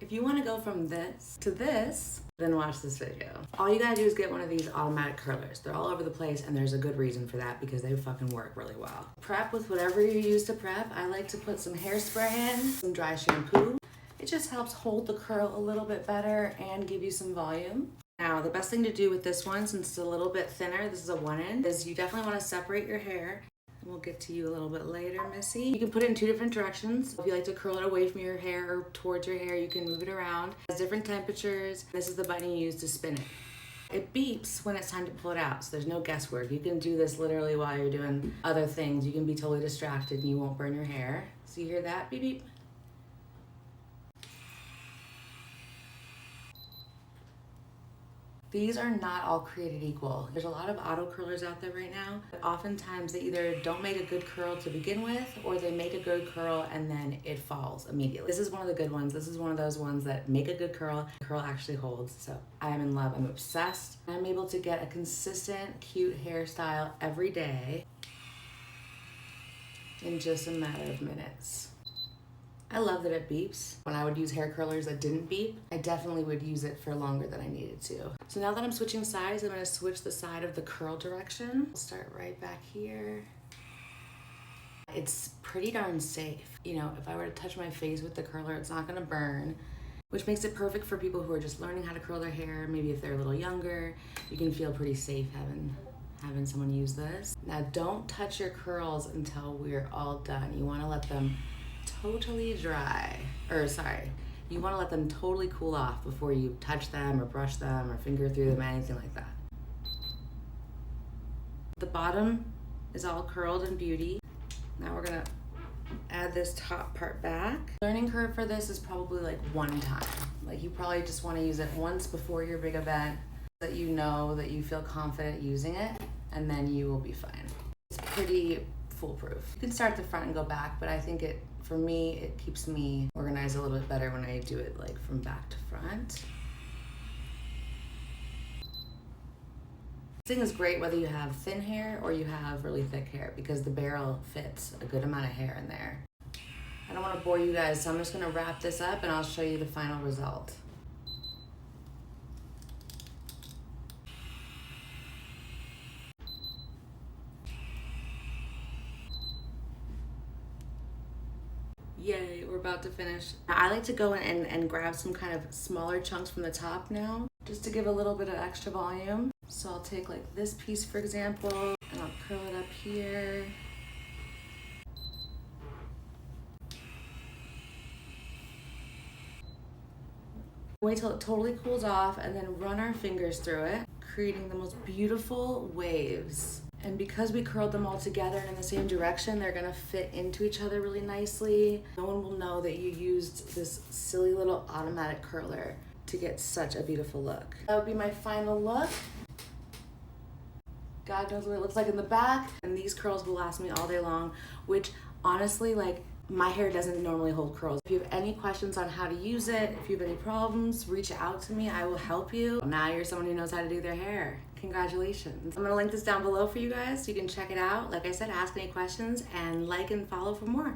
If you want to go from this to this, then watch this video. All you gotta do is get one of these automatic curlers. They're all over the place, and there's a good reason for that because they fucking work really well. Prep with whatever you use to prep. I like to put some hairspray in, some dry shampoo. It just helps hold the curl a little bit better and give you some volume. Now, the best thing to do with this one, since it's a little bit thinner, this is a one end, is you definitely want to separate your hair. We'll get to you a little bit later, Missy. You can put it in 2 different directions. If you like to curl it away from your hair or towards your hair, you can move it around. It has different temperatures. This is the button you use to spin it. It beeps when it's time to pull it out, so there's no guesswork. You can do this literally while you're doing other things. You can be totally distracted and you won't burn your hair. So you hear that? Beep, beep. These are not all created equal. There's a lot of auto curlers out there right now. But oftentimes they either don't make a good curl to begin with, or they make a good curl and then it falls immediately. This is one of the good ones. This is one of those ones that make a good curl. The curl actually holds. So I am in love. I'm obsessed. I'm able to get a consistent, cute hairstyle every day in just a matter of minutes. I love that it beeps. When I would use hair curlers that didn't beep, I definitely would use it for longer than I needed to. So now that I'm switching sides, I'm gonna switch the side of the curl direction. I'll start right back here. It's pretty darn safe. You know, if I were to touch my face with the curler, it's not gonna burn, which makes it perfect for people who are just learning how to curl their hair. Maybe if they're a little younger, you can feel pretty safe having someone use this. Now don't touch your curls until we're all done. You wanna let them totally dry, you want to let them totally cool off before you touch them or brush them or finger through them, anything like that. The bottom is all curled and beauty. Now we're gonna add this top part back. Learning curve for this is probably like 1 time. Like you probably just want to use it once before your big event so that you know that you feel confident using it, and then you will be fine. It's pretty foolproof. You can start at the front and go back, but I think for me, it keeps me organized a little bit better when I do it like from back to front. This thing is great whether you have thin hair or you have really thick hair because the barrel fits a good amount of hair in there. I don't want to bore you guys, so I'm just gonna wrap this up and I'll show you the final result. Yay, we're about to finish. I like to go in and grab some kind of smaller chunks from the top now, just to give a little bit of extra volume. So I'll take like this piece, for example, and I'll curl it up here. Wait till it totally cools off and then run our fingers through it, creating the most beautiful waves. And because we curled them all together and in the same direction, they're gonna fit into each other really nicely. No one will know that you used this silly little automatic curler to get such a beautiful look. That would be my final look. God knows what it looks like in the back. And these curls will last me all day long, which honestly, like, my hair doesn't normally hold curls. If you have any questions on how to use it, if you have any problems, reach out to me, I will help you. Now you're someone who knows how to do their hair. Congratulations. I'm gonna link this down below for you guys so you can check it out. Like I said, ask any questions and like and follow for more.